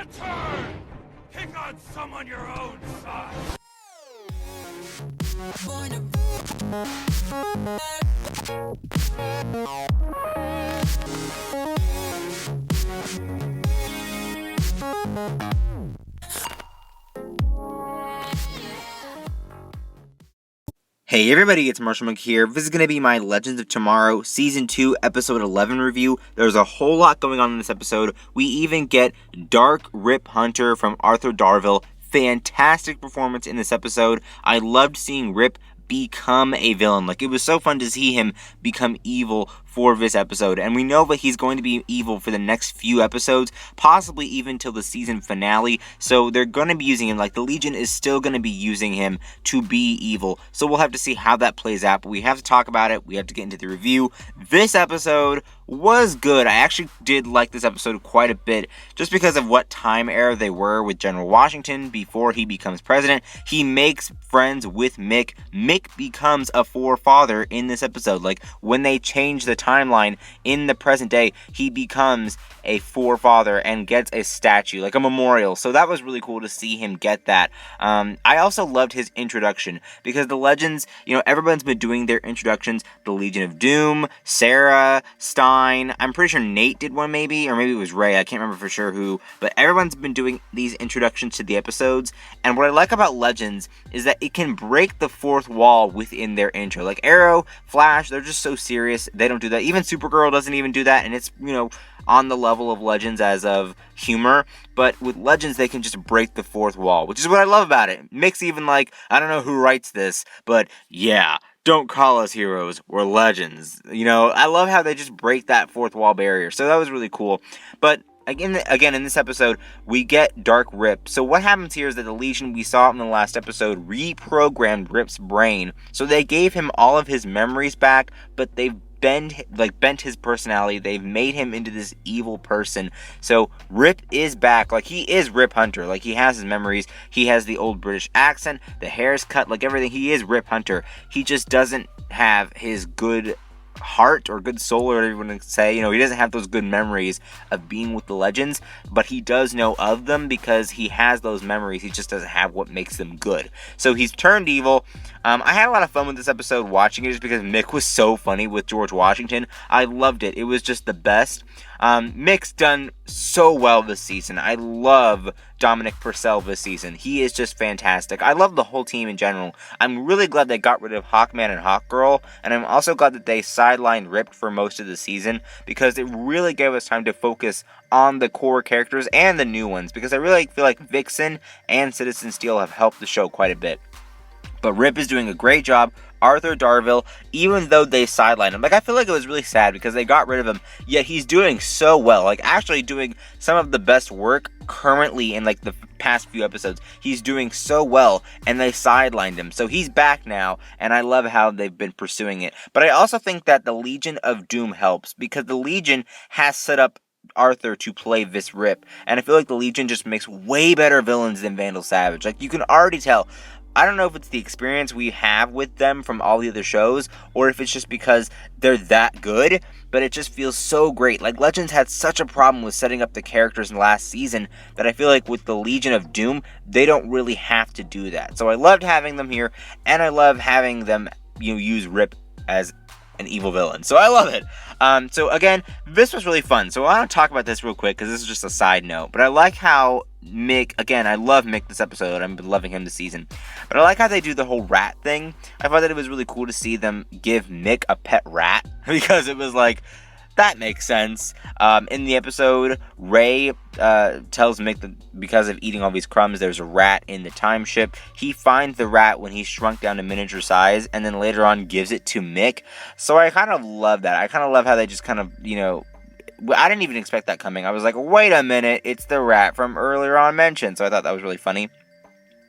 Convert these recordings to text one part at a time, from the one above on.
Return! Pick on someone your own size! Hey everybody, it's Marshall Monk here. This is going to be my Legends of Tomorrow Season 2 Episode 11 review. There's a whole lot going on in this episode. We even get Dark Rip Hunter from Arthur Darvill. Fantastic performance in this episode. I loved seeing Rip become a villain. Like, it was so fun to see him become evil for this episode, and we know that he's going to be evil for the next few episodes, possibly even till the season finale, so they're going to be using him. Like, the Legion is still going to be using him to be evil, so we'll have to see how that plays out, but we have to talk about it. We have to get into the review. This episode was good. I actually did like this episode quite a bit, just because of what time era they were with General Washington before he becomes president. He makes friends with Mick. Mick becomes a forefather in this episode. Like, when they change the timeline in the present day, he becomes a forefather and gets a statue, like a memorial. So that was really cool to see him get that. I also loved his introduction, because the Legends, everyone's been doing their introductions. The Legion of Doom, Sara, Stein, I'm pretty sure Nate did one maybe, or maybe it was Ray, I can't remember for sure who, but everyone's been doing these introductions to the episodes, and what I like about Legends is that it can break the fourth wall within their intro. Like Arrow, Flash, they're just so serious, they don't do that. Even Supergirl doesn't even do that, and it's, on the level of Legends as of humor, but with Legends they can just break the fourth wall, which is what I love about it. Mick's even like, I don't know who writes this, but yeah, don't call us heroes, we're legends. I love how they just break that fourth wall barrier, so that was really cool. But Again, in this episode, we get Dark Rip. So what happens here is that the Legion we saw in the last episode reprogrammed Rip's brain. So they gave him all of his memories back, but they've bent his personality. They've made him into this evil person. So Rip is back. Like, he is Rip Hunter. Like, he has his memories. He has the old British accent. The hair's cut. Like, everything. He is Rip Hunter. He just doesn't have his good heart or good soul, or whatever you want to say. He doesn't have those good memories of being with the Legends, but he does know of them because he has those memories. He just doesn't have what makes them good. So he's turned evil. I had a lot of fun with this episode watching it, just because Mick was so funny with George Washington. I loved it. It was just the best. Mick's done so well this season. I love Dominic Purcell this season. He is just fantastic. I love the whole team in general. I'm really glad they got rid of Hawkman and Hawkgirl, and I'm also glad that they sidelined Rip for most of the season, because it really gave us time to focus on the core characters and the new ones, because I really feel like Vixen and Citizen Steel have helped the show quite a bit. But Rip is doing a great job. Arthur Darvill, even though they sidelined him, I feel like it was really sad because they got rid of him, yet he's doing so well, actually doing some of the best work currently in the past few episodes. He's doing so well, and they sidelined him, so he's back now, and I love how they've been pursuing it. But I also think that the Legion of Doom helps, because the Legion has set up Arthur to play this Rip, and I feel like the Legion just makes way better villains than Vandal Savage. You can already tell. I don't know if it's the experience we have with them from all the other shows, or if it's just because they're that good, but it just feels so great. Legends had such a problem with setting up the characters in the last season that I feel like with the Legion of Doom, they don't really have to do that. So I loved having them here, and I love having them use Rip as an evil villain. So I love it. So again, this was really fun. So I want to talk about this real quick, because this is just a side note, but I like how Mick, again, I love Mick this episode. I've been loving him this season. But I like how they do the whole rat thing. I thought that it was really cool to see them give Mick a pet rat, because it was that makes sense. In the episode, Ray tells Mick that because of eating all these crumbs, there's a rat in the time ship. He finds the rat when he's shrunk down to miniature size, and then later on gives it to Mick. So I kind of love that. I kind of love how they just kind of, I didn't even expect that coming. I was like, wait a minute, it's the rat from earlier on mentioned. So I thought that was really funny.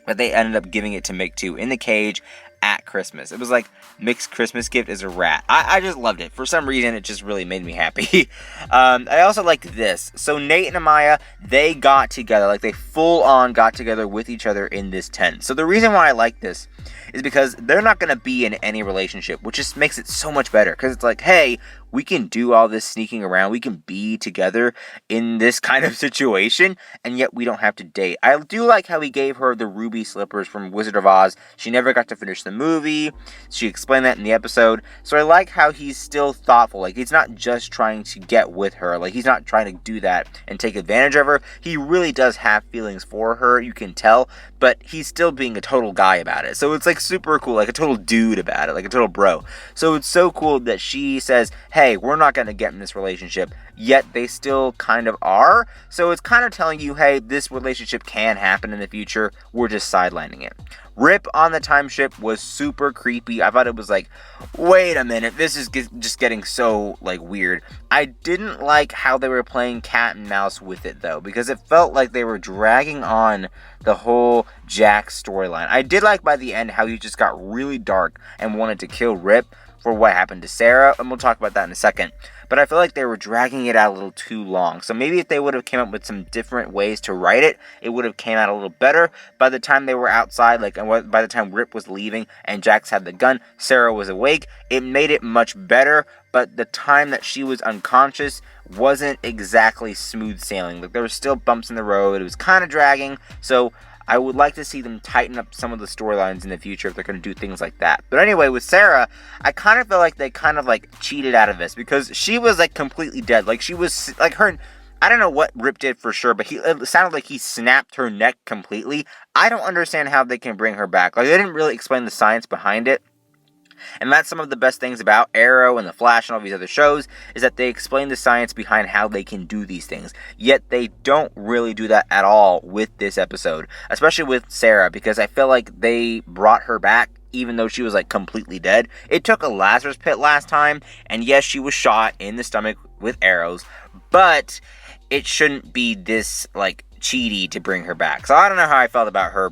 But they ended up giving it to Mick too, in the cage at Christmas. It was like Mick's Christmas gift is a rat. I just loved it. For some reason, it just really made me happy. I also liked this. So Nate and Amaya, they got together. They full on got together with each other in this tent. So the reason why I like this is because they're not going to be in any relationship, which just makes it so much better. Because it's hey, we can do all this sneaking around. We can be together in this kind of situation, and yet we don't have to date. I do like how he gave her the ruby slippers from Wizard of Oz. She never got to finish the movie. She explained that in the episode. So I like how he's still thoughtful. Like, he's not just trying to get with her. Like, he's not trying to do that and take advantage of her. He really does have feelings for her, you can tell, but he's still being a total guy about it. So it's like super cool, like a total dude about it, like a total bro. So it's so cool that she says, hey, we're not going to get in this relationship, yet they still kind of are. So it's kind of telling you, hey, this relationship can happen in the future. We're just sidelining it. Rip on the time ship was super creepy. I thought it was like, wait a minute, this is just getting so like weird. I didn't like how they were playing cat and mouse with it though, because it felt like they were dragging on the whole Jack storyline. I did like by the end how he just got really dark and wanted to kill Rip for what happened to Sara, and we'll talk about that in a second. But I feel like they were dragging it out a little too long. So maybe if they would have came up with some different ways to write it, it would have came out a little better. By the time they were outside, like by the time Rip was leaving and Jax had the gun, Sara was awake, it made it much better. But the time that she was unconscious wasn't exactly smooth sailing. Like, there were still bumps in the road. It was kind of dragging. So I would like to see them tighten up some of the storylines in the future if they're going to do things like that. But anyway, with Sara, I kind of feel like they kind of like cheated out of this because she was like completely dead. Like, she was like her. I don't know what Rip did for sure, but it sounded like he snapped her neck completely. I don't understand how they can bring her back. Like, they didn't really explain the science behind it. And that's some of the best things about Arrow and The Flash and all these other shows, is that they explain the science behind how they can do these things. Yet they don't really do that at all with this episode, especially with Sara, because I feel like they brought her back even though she was like completely dead. It took a Lazarus pit last time, and yes, she was shot in the stomach with arrows, but it shouldn't be this like cheaty to bring her back. So I don't know how I felt about her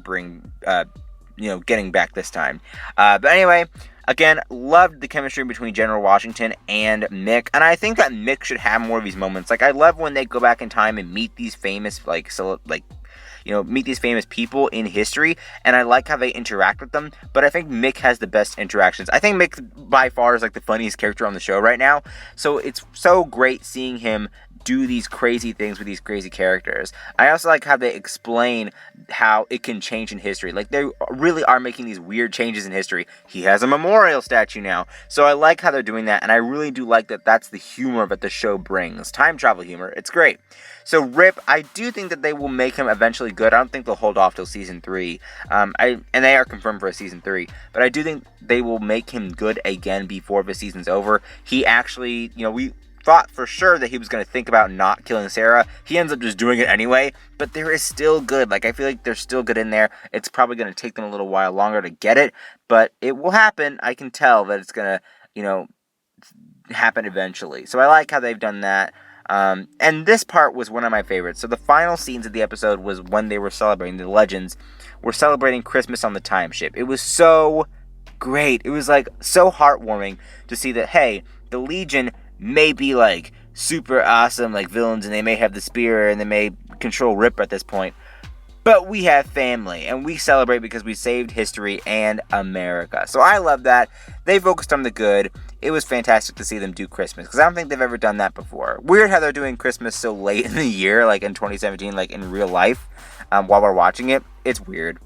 getting back this time. But anyway, again, loved the chemistry between General Washington and Mick, and I think that Mick should have more of these moments. Like, I love when they go back in time and meet these famous, meet these famous people in history, and I like how they interact with them, but I think Mick has the best interactions. I think Mick, by far, is like the funniest character on the show right now, so it's so great seeing him do these crazy things with these crazy characters. I also like how they explain how it can change in history. Like, they really are making these weird changes in history. He has a memorial statue now. So I like how they're doing that, and I really do like that that's the humor that the show brings. Time travel humor. It's great. So Rip, I do think that they will make him eventually good. I don't think they'll hold off till season 3. And they are confirmed for a season 3. But I do think they will make him good again before the season's over. He actually, we thought for sure that he was going to think about not killing Sara. He ends up just doing it anyway, but there is still good. Like, I feel like there's still good in there. It's probably going to take them a little while longer to get it, but it will happen. I can tell that it's going to, happen eventually. So I like how they've done that. And this part was one of my favorites. So the final scenes of the episode was when they were celebrating, the Legends were celebrating Christmas on the time ship. It was so great. It was like so heartwarming to see that, hey, the Legion may be like super awesome like villains, and they may have the spear and they may control Rip at this point, but we have family and we celebrate because we saved history and America. So I love that they focused on the good. It was fantastic to see them do Christmas, because I don't think they've ever done that before. Weird how they're doing Christmas so late in the year, like in 2017, like in real life, while we're watching it. It's weird.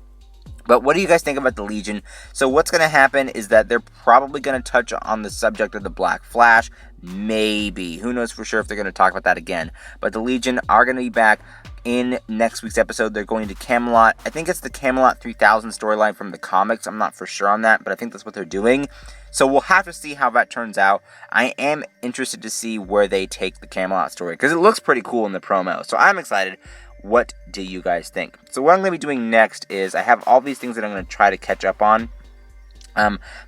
But what do you guys think about the Legion? So what's going to happen is that they're probably going to touch on the subject of the Black Flash. Maybe. Who knows for sure if they're going to talk about that again. But the Legion are going to be back in next week's episode. They're going to Camelot. I think it's the Camelot 3000 storyline from the comics. I'm not for sure on that, but I think that's what they're doing. So we'll have to see how that turns out. I am interested to see where they take the Camelot story, because it looks pretty cool in the promo. So I'm excited. What do you guys think? So what I'm going to be doing next is I have all these things that I'm going to try to catch up on.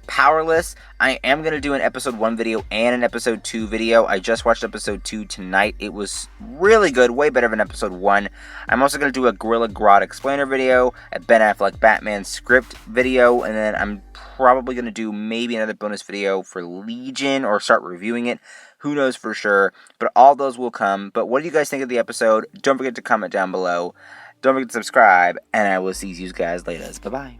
Powerless, I am going to do an episode 1 video and an episode 2 video. I just watched episode 2 tonight. It was really good, way better than episode 1. I'm also going to do a Gorilla Grodd explainer video, a Ben Affleck Batman script video, and then I'm probably going to do maybe another bonus video for Legion, or start reviewing it. Who knows for sure, but all those will come. But what do you guys think of the episode? Don't forget to comment down below. Don't forget to subscribe, and I will see you guys later. Bye-bye.